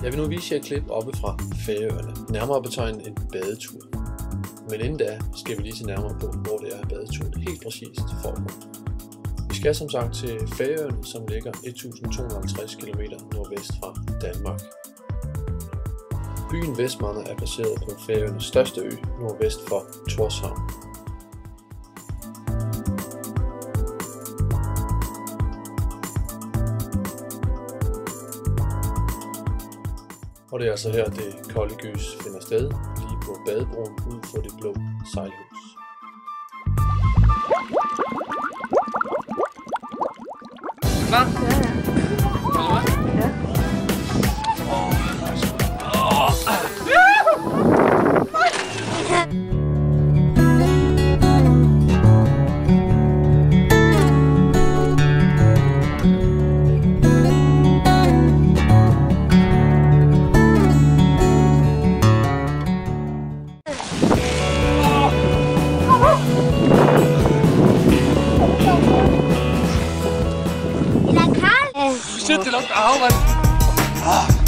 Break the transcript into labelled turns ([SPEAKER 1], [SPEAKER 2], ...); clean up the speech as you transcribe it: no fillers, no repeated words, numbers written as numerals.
[SPEAKER 1] Jeg vil nu vise jer et klip oppe fra Færøerne, nærmere betegnet en badetur. Men inden da skal vi lige se nærmere på, hvor det er, at badeturen helt præcist foregår. Vi skal som sagt til Færøerne, som ligger 1250 km nordvest fra Danmark. Byen Vestmanna er placeret på Færøernes største ø, nordvest for Tórshavn. Og det er altså her, det kolde gys finder sted, lige på badebroen ud for det blå sejlhus.
[SPEAKER 2] Klar? Ja.
[SPEAKER 3] Shit, det lugter af havvand.